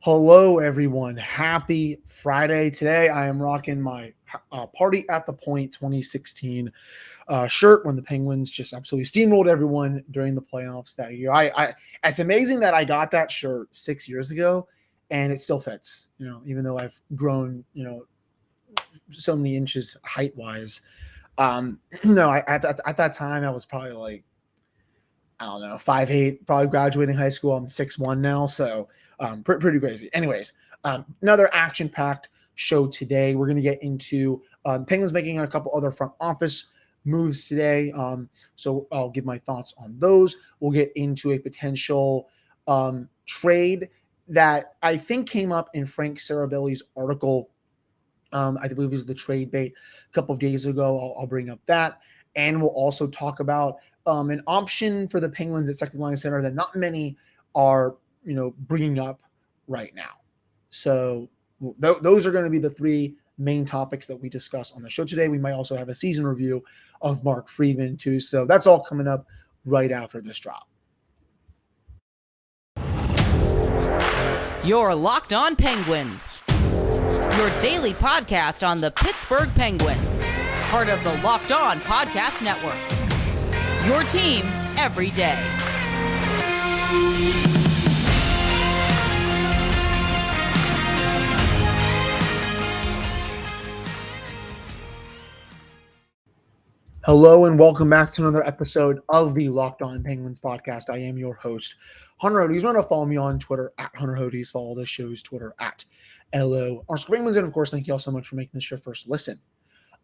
Hello, everyone. Happy Friday. Today, I am rocking my Party at the Point 2016 shirt when the Penguins just absolutely steamrolled everyone during the playoffs that year. It's amazing that I got that shirt 6 years ago and it still fits, even though I've grown, so many inches height wise. No, at that time, I was probably like, I don't know, 5'8", probably graduating high school. I'm 6'1" now, so pretty crazy. Anyways, another action-packed show today. We're going to get into Penguins making a couple other front office moves today. So I'll give my thoughts on those. We'll get into a potential trade that I think came up in Frank Saravelli's article. I believe it was the trade bait a couple of days ago. I'll bring up that. And we'll also talk about an option for the Penguins at second line center that not many are, bringing up right now. So those are going to be the three main topics that we discuss on the show today. We might also have a season review of Mark Friedman too. So that's all coming up right after this drop. You're Locked On Penguins, your daily podcast on the Pittsburgh Penguins, part of the Locked On Podcast Network. Your team every day. Hello and welcome back to another episode of the Locked On Penguins podcast. I am your host, Hunter Hodes. Remember to follow me on Twitter at Hunter Hodes. Follow the show's Twitter at LO Penguins. And of course, thank you all so much for making this your first listen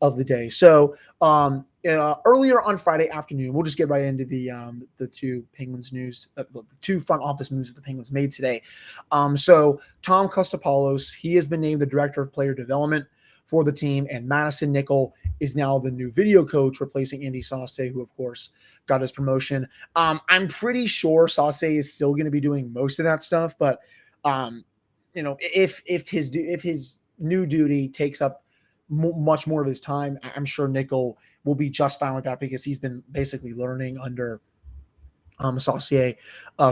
of the day. So earlier on Friday afternoon, we'll just get right into the two Penguins news, the two front office moves that the Penguins made today. So Tom Kostopoulos, he has been named the director of player development for the team, and Madison Nickel is now the new video coach, replacing Andy Saucier, who of course got his promotion. I'm pretty sure Saucier is still going to be doing most of that stuff, but if his new duty takes up much more of his time, I'm sure Nickel will be just fine with that because he's been basically learning under Saucier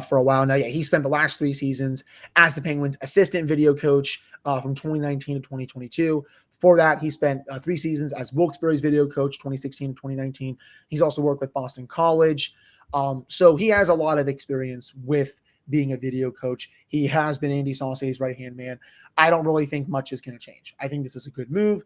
for a while now. Yeah, he spent the last 3 seasons as the Penguins assistant video coach from 2019 to 2022. Before that, he spent 3 seasons as Wilkes-Barre's video coach, 2016 to 2019. He's also worked with Boston College. So he has a lot of experience with being a video coach. He has been Andy Saucier's right-hand man. I don't really think much is going to change. I think this is a good move.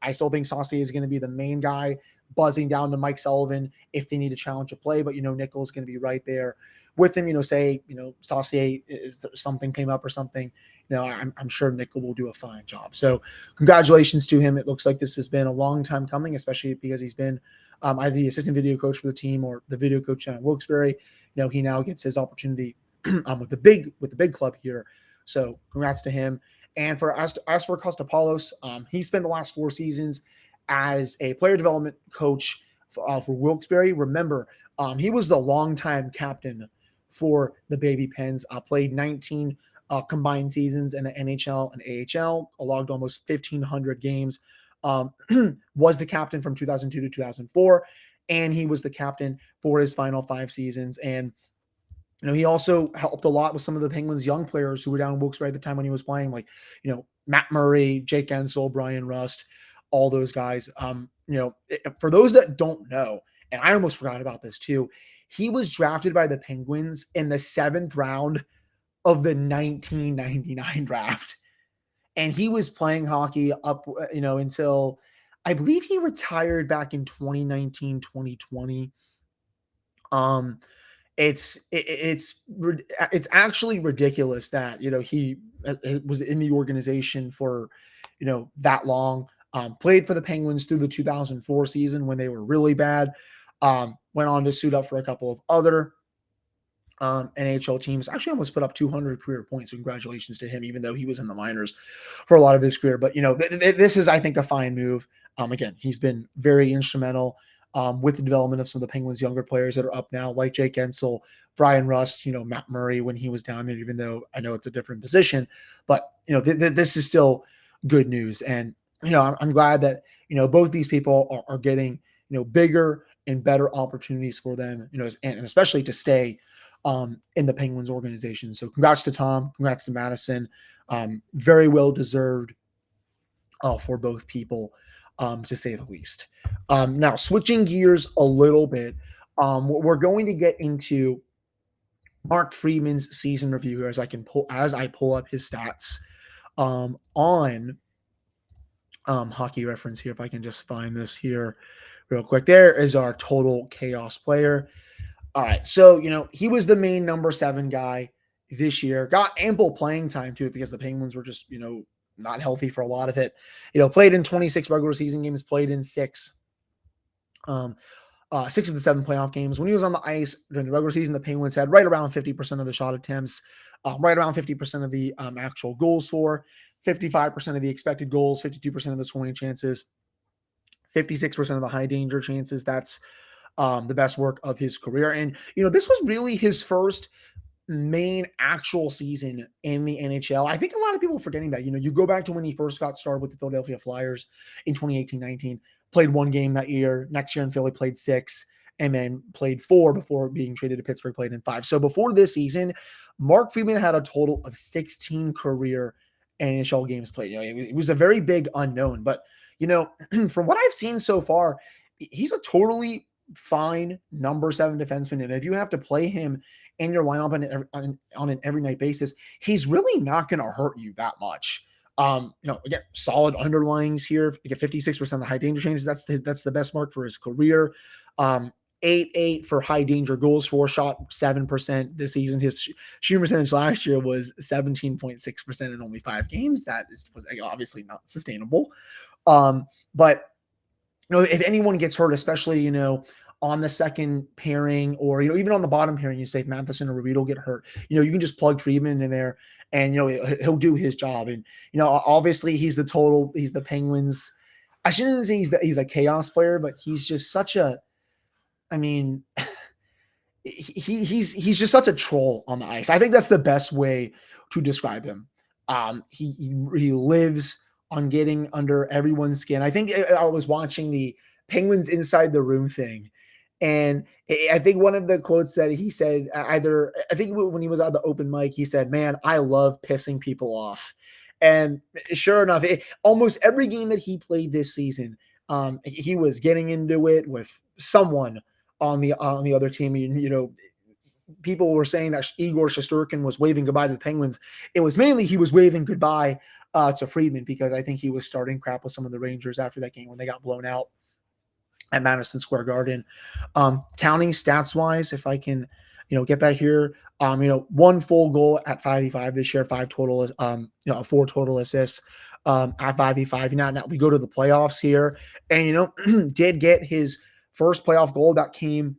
I still think Saucier is going to be the main guy buzzing down to Mike Sullivan if they need to challenge a play, but Nickel is going to be right there with him. Say Saucier is something came up or something. I'm sure Nickel will do a fine job. So congratulations to him. It looks like this has been a long time coming, especially because he's been either the assistant video coach for the team or the video coach at Wilkes-Barre. He now gets his opportunity with the big club here. So congrats to him. And for Kostopoulos, he spent the last 4 seasons as a player development coach for Wilkes-Barre. Remember, he was the longtime captain for the Baby Pens. Played 19 combined seasons in the NHL and AHL, logged almost 1,500 games. Was the captain from 2002 to 2004, and he was the captain for his final 5 seasons. And he also helped a lot with some of the Penguins' young players who were down in Wilkes-Barre at the time when he was playing, like, Matt Murray, Jake Ensel, Brian Rust, all those guys. For those that don't know, and I almost forgot about this too, he was drafted by the Penguins in the 7th round of the 1999 draft. And he was playing hockey up, until I believe he retired back in 2019, 2020. It's actually ridiculous that he was in the organization for that long. Played for the Penguins through the 2004 season when they were really bad. Went on to suit up for a couple of other NHL teams. Actually almost put up 200 career points. So congratulations to him, even though he was in the minors for a lot of his career. But this is, I think, a fine move. Again, he's been very instrumental with the development of some of the Penguins' younger players that are up now, like Jake Ensel, Brian Rust, Matt Murray when he was down there, even though I know it's a different position. But, this is still good news. And, I'm glad that, both these people are getting, bigger and better opportunities for them, and especially to stay in the Penguins organization. So congrats to Tom, congrats to Madison. Very well deserved for both people, to say the least. Now, switching gears a little bit, we're going to get into Mark Friedman's season review here as I pull up his stats on Hockey Reference here. If I can just find this here real quick. There is our total chaos player. All right. So, he was the main number 7 guy this year, got ample playing time to it because the Penguins were just, not healthy for a lot of it. Played in 26 regular season games, played in 6 of the 7 playoff games. When he was on the ice during the regular season, the Penguins had right around 50% of the shot attempts, right around 50% of the actual goals for, 55% of the expected goals, 52% of the scoring chances, 56% of the high danger chances. That's the best work of his career. And, this was really his first main actual season in the NHL. I think a lot of people are forgetting that. You go back to when he first got started with the Philadelphia Flyers in 2018-19, played 1 game that year. Next year in Philly, played 6, and then played 4 before being traded to Pittsburgh, played in 5. So before this season, Mark Friedman had a total of 16 career NHL games played. It was a very big unknown, but from what I've seen so far, he's a totally fine number 7 defenseman. And if you have to play him in your lineup on an every night basis, he's really not going to hurt you that much. Again, solid underlyings here. You get 56% of the high danger chances. That's the best mark for his career. 8 for high danger goals for, shot 7% this season. His shooting percentage last year was 17.6% in only 5 games. That was obviously not sustainable. But if anyone gets hurt, especially, on the second pairing or, even on the bottom pairing, you say if Matheson or Ruido get hurt, you can just plug Friedman in there and, he'll do his job. And, obviously he's the Penguins. I shouldn't say he's a chaos player, but he's just such a, he's just such a troll on the ice. I think that's the best way to describe him. He lives on getting under everyone's skin. I think I was watching the Penguins Inside the Room thing, and I think one of the quotes that he said, I think when he was on the open mic, he said, "Man, I love pissing people off." And sure enough, almost every game that he played this season, he was getting into it with someone on the other team. People were saying that Igor Shesterkin was waving goodbye to the Penguins. It was mainly he was waving goodbye to Friedman, because I think he was starting crap with some of the Rangers after that game when they got blown out at Madison Square Garden. Counting stats wise, if I can, get back here, 1 full goal at 5v5 this year, 4 total assists at 5v5. Now we go to the playoffs here, and did get his first playoff goal that came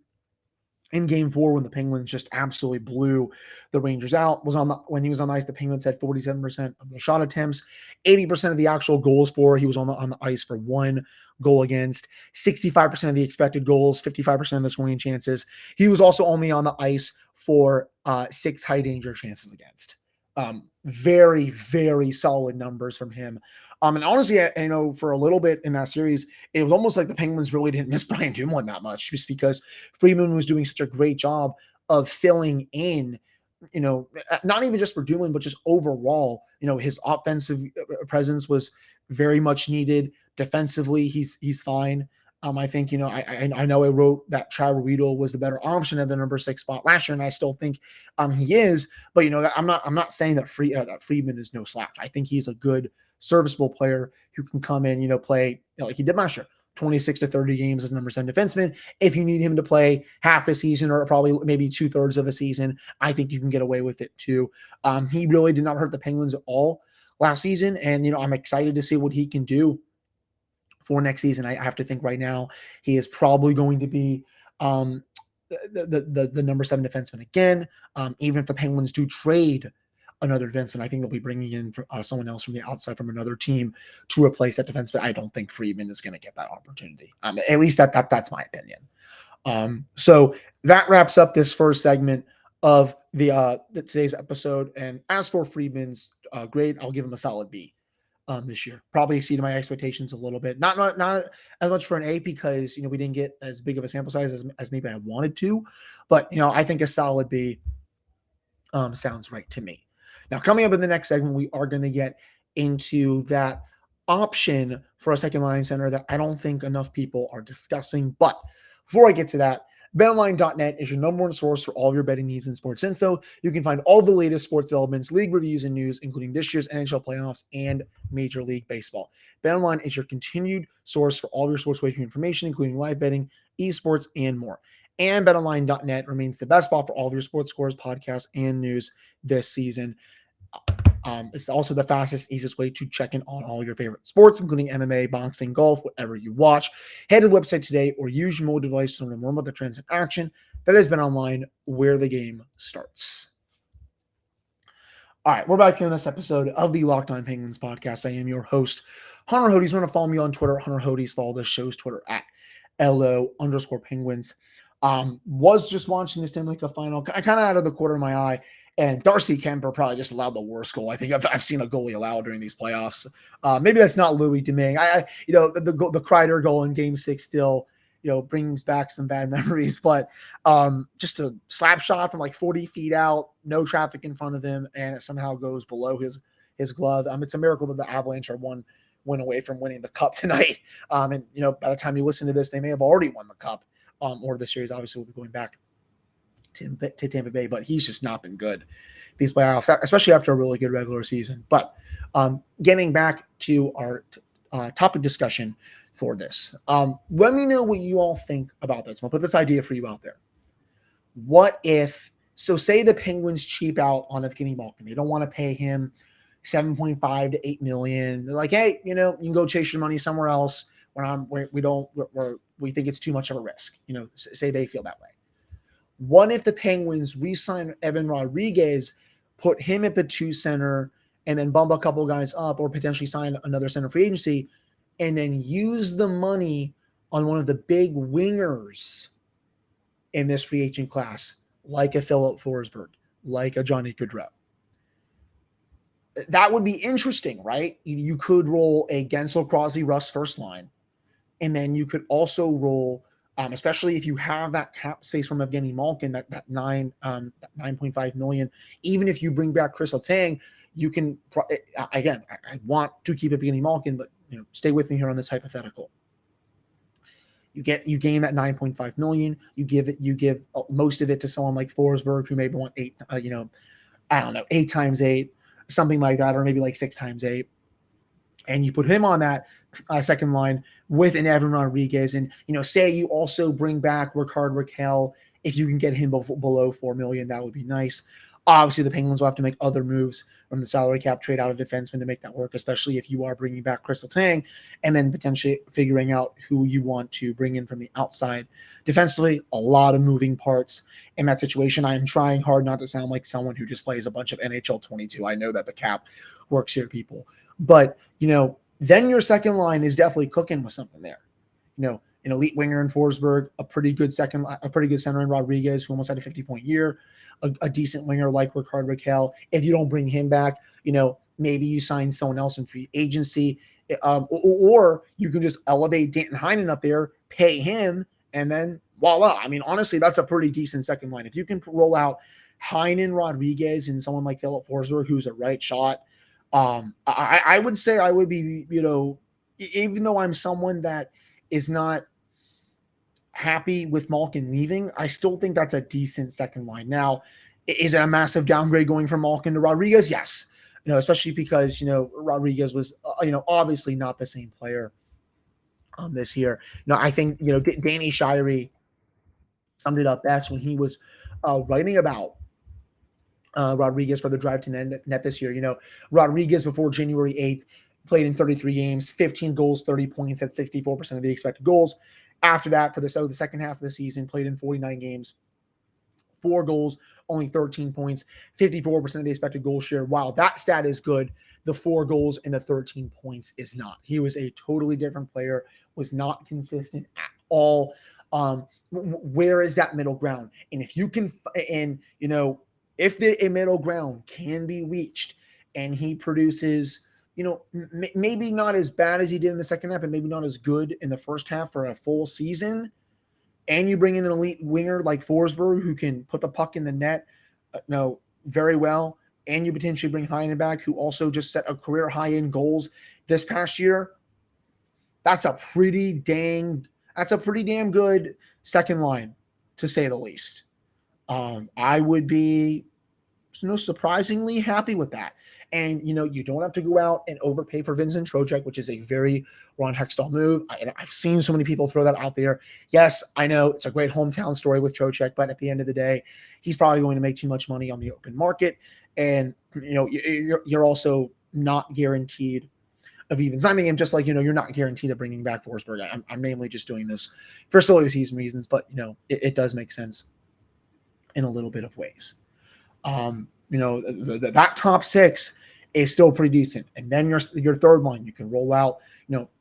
in Game 4 when the Penguins just absolutely blew the Rangers out. When he was on the ice, the Penguins had 47% of the shot attempts, 80% of the actual goals for. He was on the ice for 1 goal against, 65% of the expected goals, 55% of the scoring chances. He was also only on the ice for 6 high danger chances against. Very, very solid numbers from him. And honestly, for a little bit in that series, it was almost like the Penguins really didn't miss Brian Dumoulin that much, just because Friedman was doing such a great job of filling in, not even just for Dumoulin, but just overall, his offensive presence was very much needed. Defensively, he's fine. I think, I know I wrote that Chad Ruido was the better option at the number 6 spot last year, and I still think he is. But I'm not saying that Friedman is no slouch. I think he's a good, serviceable player who can come in, play like he did last year, 26 to 30 games as number 7 defenseman. If you need him to play half the season or probably maybe 2/3 of a season, I think you can get away with it too. He really did not hurt the Penguins at all last season, and I'm excited to see what he can do for next season. I have to think right now he is probably going to be the number 7 defenseman again. Even if the Penguins do trade another defenseman, I think they'll be bringing in someone else from the outside from another team to replace that defenseman. I don't think Friedman is going to get that opportunity. At least that's my opinion. So that wraps up this first segment of the today's episode. And as for Friedman's grade, I'll give him a solid B. this year. Probably exceeded my expectations a little bit. Not as much for an A because, we didn't get as big of a sample size as maybe I wanted to. But, I think a solid B sounds right to me. Now, coming up in the next segment, we are going to get into that option for a second line center that I don't think enough people are discussing. But before I get to that, BetOnline.net is your number one source for all of your betting needs and sports info. You can find all the latest sports elements, league reviews, and news, including this year's NHL playoffs and Major League Baseball. BetOnline is your continued source for all of your sports wagering information, including live betting, esports, and more. And BetOnline.net remains the best spot for all of your sports scores, podcasts, and news this season. It's also the fastest, easiest way to check in on all your favorite sports, including MMA, boxing, golf, whatever you watch. Head to the website today or use your mobile device to learn more about the trends in action that has been online where the game starts. All right, we're back here in this episode of the Locked On Penguins podcast. I am your host, Hunter Hodes. Want to follow me on Twitter, Hunter Hodes. Follow the show's Twitter at LO_Penguins. Was just watching this Stanley Cup final, kind of out of the corner of my eye. And Darcy Kemper probably just allowed the worst goal I think I've seen a goalie allow during these playoffs. Maybe that's not Louis Domingue. The Kreider goal in Game 6 still, brings back some bad memories. But just a slap shot from like 40 feet out, no traffic in front of him, and it somehow goes below his glove. It's a miracle that the Avalanche are one win away from winning the Cup tonight. By the time you listen to this, they may have already won the Cup, or the series obviously will be going back to Tampa Bay, but he's just not been good these playoffs, especially after a really good regular season. But getting back to our topic discussion for this, let me know what you all think about this. I'll put this idea for you out there. What if, say the Penguins cheap out on Evgeny Malkin. They don't want to pay him $7.5 to $8 million. They're like, hey, you can go chase your money somewhere else we think it's too much of a risk. Say they feel that way. What if the Penguins re-sign Evan Rodriguez, put him at the 2 center, and then bump a couple guys up or potentially sign another center free agency, and then use the money on one of the big wingers in this free agent class, like a Philip Forsberg, like a Johnny Gaudreau? That would be interesting, right? You could roll a Gensel, Crosby, Russ first line, and then you could also roll especially if you have that cap space from Evgeny Malkin, that 9.5 million. Even if you bring back Kris Letang, you can again. I want to keep Evgeny Malkin, but stay with me here on this hypothetical. You gain that 9.5 million. You give most of it to someone like Forsberg, who maybe want 8. I don't know, 8 times 8, something like that, or maybe like 6 times 8. And you put him on that second line with an Evan Rodriguez. And, say you also bring back Rickard Rakell. If you can get him below $4 million, that would be nice. Obviously, the Penguins will have to make other moves from the salary cap, trade out a defenseman to make that work, especially if you are bringing back Kris Letang and then potentially figuring out who you want to bring in from the outside. Defensively, a lot of moving parts in that situation. I am trying hard not to sound like someone who just plays a bunch of NHL 22. I know that the cap works here, people. But, then your second line is definitely cooking with something there. An elite winger in Forsberg, a pretty good center in Rodriguez, who almost had a 50-point year, a decent winger like Rickard Rakell. If you don't bring him back, maybe you sign someone else in free agency, or you can just elevate Danton Heinen up there, pay him, and then voila. Honestly, that's a pretty decent second line. If you can roll out Heinen, Rodriguez, and someone like Philip Forsberg, who's a right shot, I would say I would be, even though I'm someone that is not happy with Malkin leaving, I still think that's a decent second line. Now, is it a massive downgrade going from Malkin to Rodriguez? Yes. Especially because, Rodriguez was, obviously not the same player this year. I think, Danny Shirey summed it up best when he was writing about Rodriguez for the drive to net this year. Rodriguez before January 8th played in 33 games, 15 goals, 30 points at 64% of the expected goals. After that, for the second half of the season, played in 49 games, 4 goals, only 13 points, 54% of the expected goal share. While that stat is good, the 4 goals and the 13 points is not. He was a totally different player, was not consistent at all. Where is that middle ground? And if you can, if a middle ground can be reached and he produces, maybe not as bad as he did in the second half, and maybe not as good in the first half for a full season. And you bring in an elite winger like Forsberg who can put the puck in the net, very well. And you potentially bring Heinen back, who also just set a career high in goals this past year. That's a pretty damn good second line, to say the least. I would be surprisingly happy with that. And, you don't have to go out and overpay for Vincent Trocheck, which is a very Ron Hextall move. I've seen so many people throw that out there. Yes, I know it's a great hometown story with Trocheck, but at the end of the day, he's probably going to make too much money on the open market. And, you're also not guaranteed of even signing him, just like, you're not guaranteed of bringing back Forsberg. I'm mainly just doing this for silly season reasons, but, it does make sense in a little bit of ways. That top six is still pretty decent. And then your third line, you can roll out,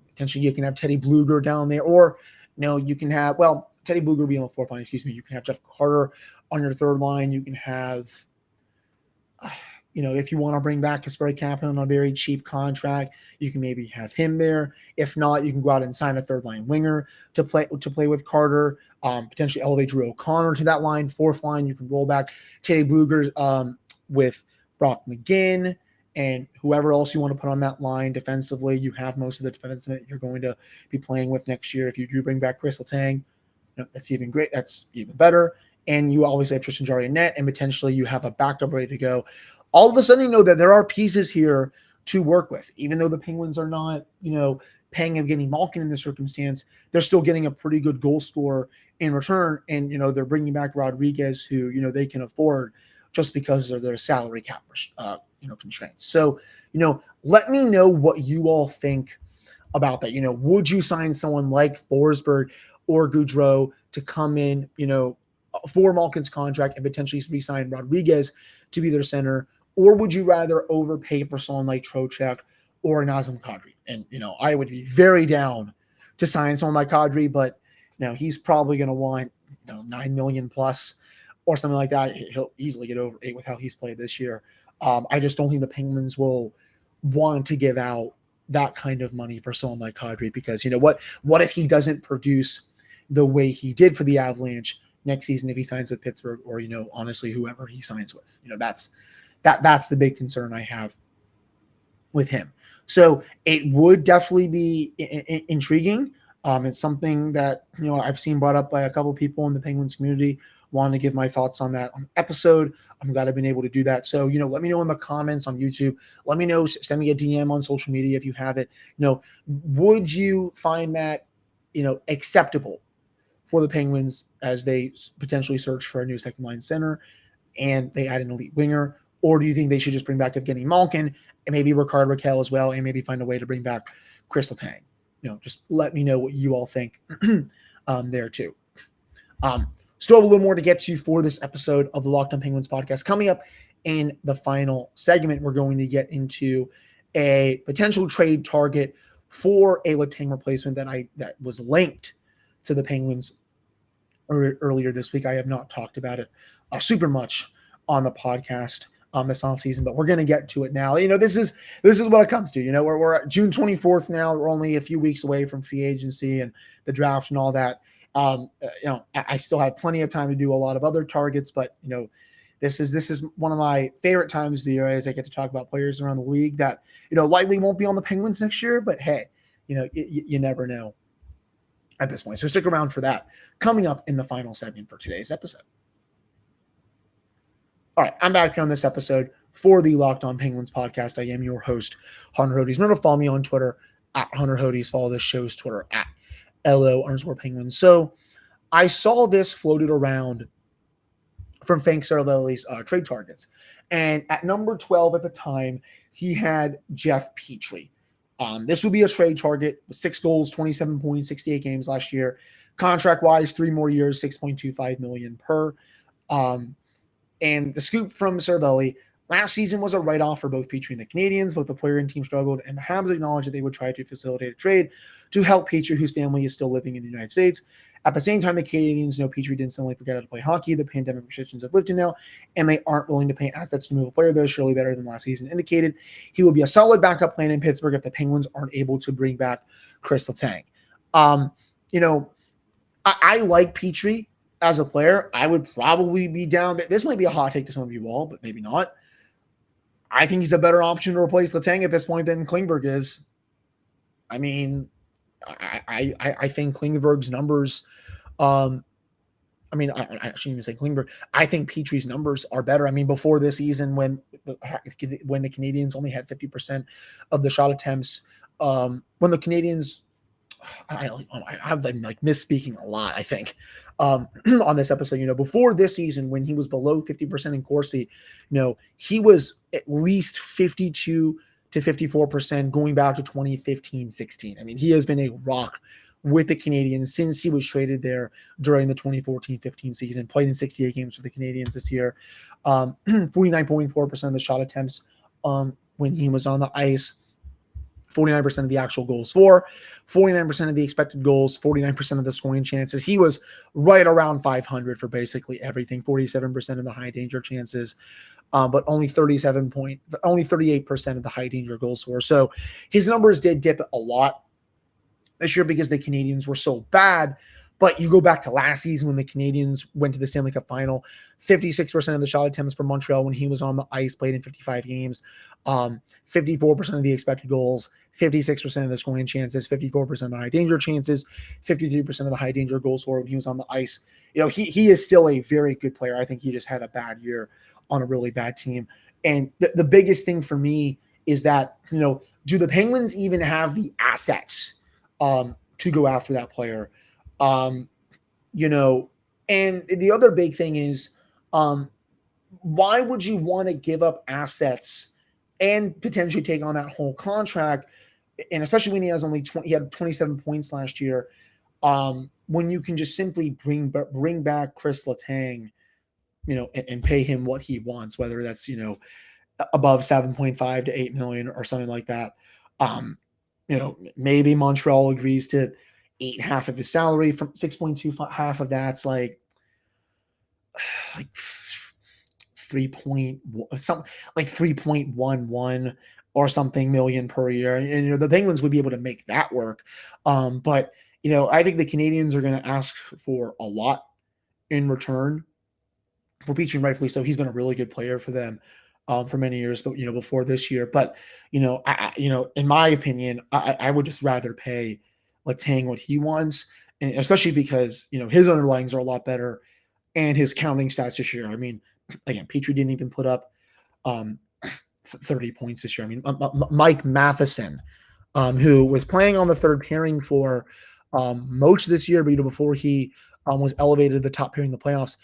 potentially you can have Teddy Bluger down there, or, you can have, Teddy Bluger be on the fourth line, you can have Jeff Carter on your third line. You can have, if you want to bring back Kasperi Kapanen on a very cheap contract, you can maybe have him there. If not, you can go out and sign a third line winger to play with Carter. Potentially elevate Drew O'Connor to that line. Fourth line, you can roll back Teddy Bluger with Brock McGinn and whoever else you want to put on that line defensively. You have most of the defensemen you're going to be playing with next year. If you do bring back Kris Letang, that's even great. That's even better. And you always have Tristan Jarry in net, and potentially you have a backup ready to go. All of a sudden, you know that there are pieces here to work with. Even though the Penguins are not, paying Evgeny Malkin in this circumstance, they're still getting a pretty good goal scorer in return. And, they're bringing back Rodriguez, who, they can afford just because of their salary cap, constraints. So, let me know what you all think about that. Would you sign someone like Forsberg or Gaudreau to come in, for Malkin's contract and potentially re-sign Rodriguez to be their center? Or would you rather overpay for someone like Trocheck or Nazem Kadri? And, I would be very down to sign someone like Kadri, but, he's probably going to want, $9 million plus or something like that. He'll easily get over 8 with how he's played this year. I just don't think the Penguins will want to give out that kind of money for someone like Kadri, because, what if he doesn't produce the way he did for the Avalanche next season if he signs with Pittsburgh, or, honestly, whoever he signs with? That's the big concern I have with him. So it would definitely be intriguing. It's something that, I've seen brought up by a couple of people in the Penguins community. Want to give my thoughts on that on the episode. I'm glad I've been able to do that. So, let me know in the comments on YouTube. Let me know, send me a DM on social media if you have it. Would you find that, acceptable for the Penguins as they potentially search for a new second line center and they add an elite winger? Or do you think they should just bring back Evgeny Malkin and maybe Rickard Rakell as well, and maybe find a way to bring back Kris Letang? Just let me know what you all think there too. Still have a little more to get to for this episode of the Locked On Penguins podcast. Coming up in the final segment, we're going to get into a potential trade target for a Letang replacement that was linked to the Penguins earlier this week. I have not talked about it super much on the podcast this offseason, but we're going to get to it now. This is what it comes to. We're at June 24th now. We're only a few weeks away from free agency and the draft and all that. I still have plenty of time to do a lot of other targets, but this is one of my favorite times of the year, as I get to talk about players around the league that likely won't be on the Penguins next year, but hey, you never know at this point. So stick around for that coming up in the final segment for today's episode. All right, I'm back here on this episode for the Locked On Penguins podcast. I am your host, Hunter Hodes. Remember to follow me on Twitter at Hunter Hodes. Follow this show's Twitter at LO_Penguins. So I saw this floated around from Frank Saravelli's trade targets. And at number 12 at the time, he had Jeff Petry. This would be a trade target with 6 goals, 27 points, 68 games last year. Contract-wise, 3 more years, $6.25 million per. And the scoop from Saravelli, last season was a write-off for both Petry and the Canadiens. Both the player and team struggled, and the Habs acknowledged that they would try to facilitate a trade to help Petry, whose family is still living in the United States, At the same time, the Canadiens know Petry didn't suddenly forget how to play hockey. The pandemic restrictions have lifted now, and they aren't willing to pay assets to move a player that is surely better than last season indicated. He will be a solid backup plan in Pittsburgh if the Penguins aren't able to bring back Kris Letang. I like Petry as a player. I would probably be down. This might be a hot take to some of you all, but maybe not. I think he's a better option to replace Letang at this point than Klingberg is. I mean, I think Klingberg's numbers. I shouldn't even say Klingberg. I think Petry's numbers are better. I mean, before this season, when the Canadiens only had 50% of the shot attempts, when the Canadiens, I have them like misspeaking a lot, I think, on this episode. Before this season, when he was below 50% in Corsi, he was at least 52 to 54% going back to 2015-16. I mean, he has been a rock with the Canadiens since he was traded there during the 2014-15 season, played in 68 games for the Canadiens this year. 49.4% of the shot attempts when he was on the ice, 49% of the actual goals for, 49% of the expected goals, 49% of the scoring chances. He was right around 500 for basically everything, 47% of the high danger chances, but only 38% of the high danger goals for. So his numbers did dip a lot this year because the Canadiens were so bad. But you go back to last season when the Canadiens went to the Stanley Cup final, 56% of the shot attempts for Montreal when he was on the ice, played in 55 games, 54% of the expected goals, 56% of the scoring chances, 54% of the high danger chances, 53% of the high danger goals for when he was on the ice. He is still a very good player. I think he just had a bad year on a really bad team. And the biggest thing for me is that, do the Penguins even have the assets to go after that player? And the other big thing is, why would you want to give up assets and potentially take on that whole contract? And especially when he has he had 27 points last year, when you can just simply bring back Kris Letang, and pay him what he wants, whether that's, above 7.5 to 8 million or something like that. Maybe Montreal agrees to eat half of his salary from 6.2, half of that's like 3.11 or something million per year. And, the Penguins would be able to make that work. But I think the Canadiens are going to ask for a lot in return for Petry, rightfully so. He's been a really good player for them for many years, but, before this year. But, in my opinion, I would just rather pay Letang what he wants, and especially because, his underlyings are a lot better and his counting stats this year. I mean, again, Petry didn't even put up 30 points this year. I mean, Mike Matheson, who was playing on the third pairing for most of this year, but, before he was elevated to the top pairing in the playoffs,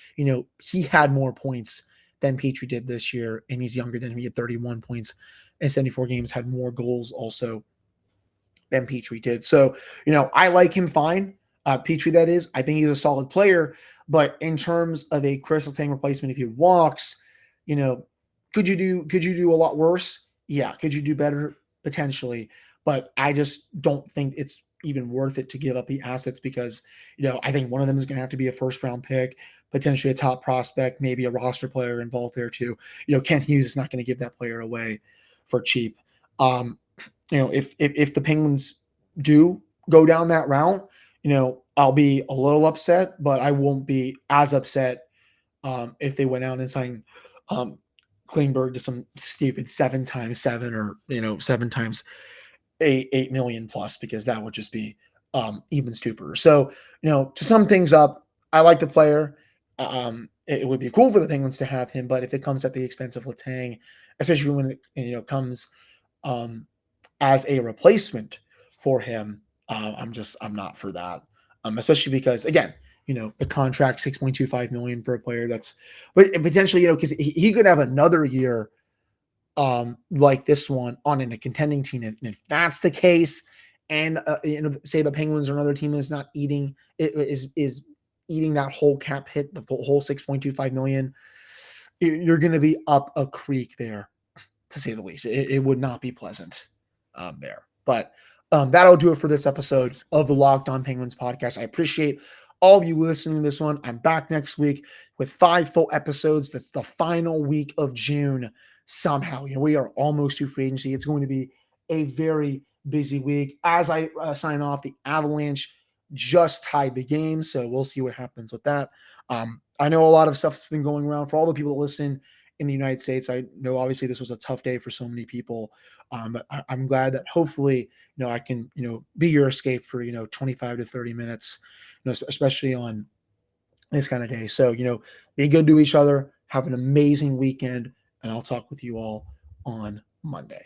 he had more points than Petry did this year, and he's younger than him. He had 31 points in 74 games, had more goals also than Petry did. So, I like him fine. Petry, that is. I think he's a solid player, but in terms of a Kris Letang replacement, if he walks, could you do a lot worse? Yeah. Could you do better? Potentially. But I just don't think it's even worth it to give up the assets because, I think one of them is going to have to be a first round pick, potentially a top prospect, maybe a roster player involved there too. Kent Hughes is not going to give that player away for cheap. If the Penguins do go down that route, I'll be a little upset, but I won't be as upset if they went out and signed Klingberg to some stupid 7x7 or 7x8 million plus, because that would just be even stupider. So, to sum things up, I like the player. It would be cool for the Penguins to have him, but if it comes at the expense of Letang, especially when it comes as a replacement for him, I'm not for that. Especially because, again, the contract $6.25 million for a player but potentially, because he could have another year like this one on in a contending team. And if that's the case, and say the Penguins or another team is not eating that whole cap hit, the whole $6.25 million, you're going to be up a creek there, to say the least. It would not be pleasant there. But that'll do it for this episode of the Locked On Penguins podcast. I appreciate all of you listening to this one, I'm back next week with 5 full episodes. That's the final week of June somehow. We are almost to free agency. It's going to be a very busy week. As I sign off, the Avalanche just tied the game, so we'll see what happens with that. I know a lot of stuff's been going around for all the people that listen in the United States. I know obviously this was a tough day for so many people, but I'm glad that hopefully I can be your escape for 25 to 30 minutes, especially on this kind of day. So be good to each other. Have an amazing weekend, and I'll talk with you all on Monday.